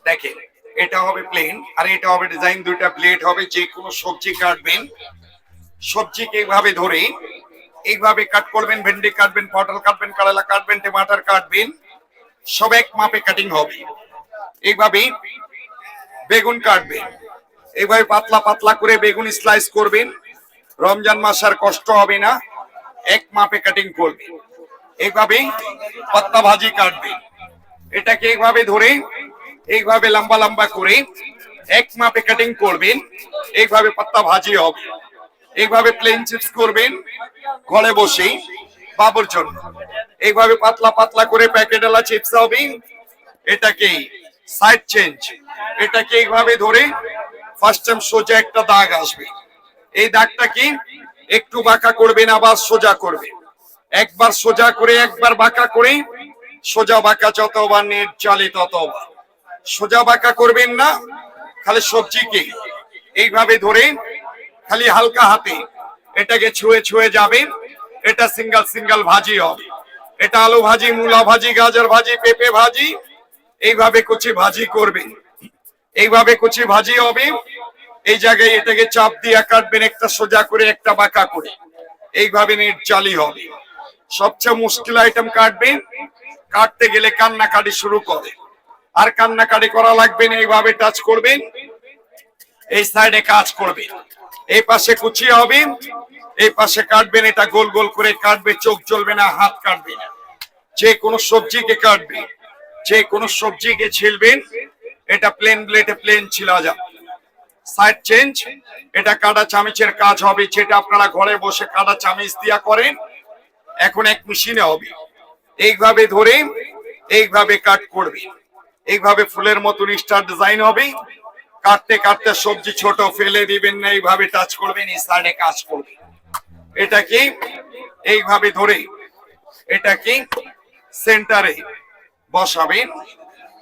দেখেন এটা হবে প্লেন আর এটা হবে ডিজাইন, দুইটা ব্লেড হবে। যে কোনো সবজি কাটবেন, সবজিকে এইভাবে ধরে এইভাবে কাট করবেন, ভেন্ডি কাটবেন, পটল কাটবেন, করলা কাটবেন, টমাটার কাটবেন, সব এক মাপে কাটিং হবে। এইভাবে বেগুন কাটবেন, এইভাবে পাতলা পাতলা করে বেগুন স্লাইস করবেন। রমজান মাস আর কষ্ট হবে না, এক মাপে কাটিং করবেন। এইভাবে পাত্তা ভাজি কাটবেন, এটাকে এইভাবে ধরে এইভাবে লম্বা লম্বা করে এক মাপে কাটিং করবেন। এইভাবে পাত্তা ভাজি হবে। এইভাবে প্লেন চিপস করবেন ঘরে বসে বাবুর জন্য। এইভাবে পাতলা পাতলা করে প্যাকেটওয়ালা চিপস হবে। এটাকে সাইড চেঞ্জ, এটাকে এইভাবে ধরে ফার্স্ট টাইম সোজা একটা দাগ আসবে। এই দাগটাকে একটু বাঁকা করবেন, আবার সোজা করবেন। একবার সোজা করে একবার বাঁকা করে, সোজা বাঁকা যতবার নেট চলে ততবার। সোজা বাঁকা করবেন না, খালি সবজিকে এইভাবে ধরে খালি হালকা হাতে এটাকে ছুঁয়ে ছুঁয়ে যাবেন। এটা সিঙ্গেল সিঙ্গেল ভাজি হবে। এটা আলু ভাজি, মূলা ভাজি, গাজর ভাজি, পেঁপে ভাজি, এইভাবে কুচি ভাজি করবেন। এইভাবে কুচি ভাজি হবে। এই জায়গায় এটাকে চাপ দিয়ে কাটবেন, একটা সোজা করে একটা বাঁকা করে, এইভাবে নেট চালি হবে। সবচেয়ে মুশকিল আইটেম কাটবেন, কাটতে গেলে কান্নাকাটি শুরু করে। আর কান্নাকাটি করা লাগবে না, এইভাবে টাচ করবেন, এই সাইডে কাজ করবেন। এই পাশে কুচি হবে, এই পাশে কাটবেন। এটা গোল গোল করে কাটবে, চোখ জ্বলবে না, হাত কাটবে না। যে কোনো সবজিকে কাটবে, যে কোনো সবজিকে ছিলবেন। এটা প্লেন ব্লেডে প্লেন ছিলা যাবে। সাইড চেঞ্জ, এটা কাটা চামচের কাজ হবে, যেটা আপনারা ঘরে বসে কাটা চামচ দিয়া করেন, এখন এক মেশিনে হবে। এইভাবে ধরে এইভাবে কাট করবে। এইভাবে ফুলের মতন স্টার ডিজাইন হবে। কাটতে কাটতে সবজি ছোট ফেলে দিবেন না, এইভাবে টাচ করবেন, এই সাইডে কাজ করবে। এটাকে এইভাবে ধরে এটাকে সেন্টারে বসাবেন,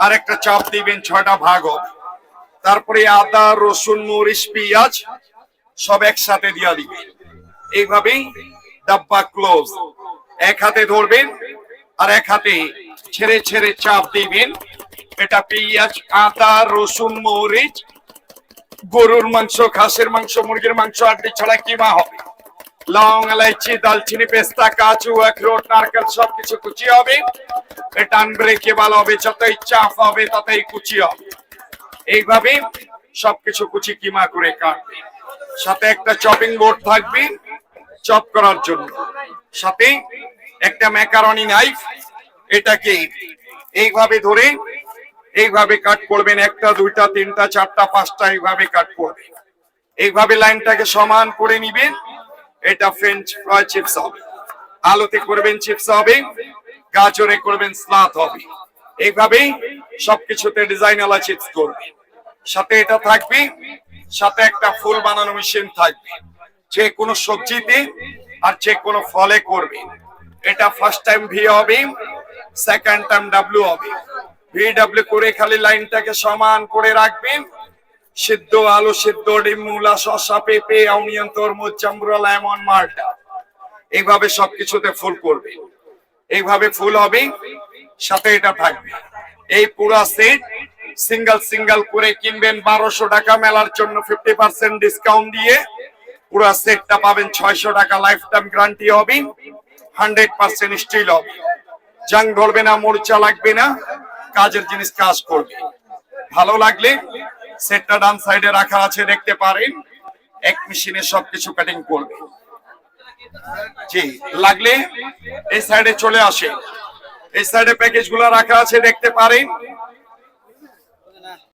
আর একটা চাপ দিবেন, 6টা ভাগ হবে। তারপরে আদা, রসুন, মরিচ, পেঁয়াজ সব একসাথে দিয়া দিবেন। এইভাবেই ডাব্বা ক্লোজ। এক হাতে ধরবেন আর এক হাতে ছেড়ে ছেড়ে চাপ দিবেন। এটা পেঁয়াজ, আদা, রসুন, মরিচ, গরুর মাংস, খাসের মাংস, মুরগির মাংস, আটটি ছড়া কিমা হবে। লং, এলাইচি, দালচিনি, পেস্তা, কাজু, আখরোট, নারকেল সবকিছু কুচি হবে। এটা আনব্রেকেবল হবে, যতই চাপ হবে ততই কুচি হবে। এইভাবে সবকিছু কুচি কিমা করে কাটবে। সাথে একটা চপিং বোর্ড থাকবে চপ করার জন্য, সাথে একটা ম্যাকারনি নাইফ। এটাকে এইভাবে ধরে এইভাবে কাট করবেন, একটা, দুইটা, তিনটা, চারটা, পাঁচটা, এইভাবে কাট করবেন। এইভাবে লাইনটাকে সমান করে নিবেন। এটা ফ্রেঞ্চ ফ্রাই চিপস হবে। আলুতে করবেন চিপস হবে, গাজরে করবেন স্লাদ হবে। এইভাবেই সবকিছুতে ডিজাইনওয়ালা চিপস করবেন। সাথে এটা থাকবে, সাথে একটা ফুল বানানো মেশিন থাকবে, যে কোনো সবজিতে আর যে কোনো ফলে করবেন। এটা ফার্স্ট টাইম ভি হবে, সেকেন্ড টাইম ডাব্লিউ হবে। ভি ডাব্লিউ করে খালি লাইনটাকে সমান করে রাখবেন। সিদ্ধ আলু, সিদ্ধ ডিম, মূলা, শসা, পেঁপে, অনিয়ন, তরমুজ, জাম্বুরা, লেমন, মাল্টা, এইভাবে সবকিছুতে ফুল করবে। এইভাবে ফুল হবে, সাথে এটা থাকবে। এই পুরা সেট সিঙ্গেল সিঙ্গেল করে কিনবেন 1200 টাকা, মেলার জন্য 50% ডিসকাউন্ট দিয়ে পুরা সেটটা পাবেন 600 টাকা। লাইফ টাইম গ্যারান্টি হবে, 100% স্টিল হবে, জাং ধরবে না, মরিচা লাগবে না, কাজের জিনিস কাজ করবে। ভালো লাগলে সেটটা ডান সাইডে রাখা আছে, দেখতে পারেন। এক মেশিনে সবকিছু কাটিং করবে। জি, লাগলে এই সাইডে চলে আসে, এই সাইডে প্যাকেজ গুলো রাখা আছে, দেখতে পারেন।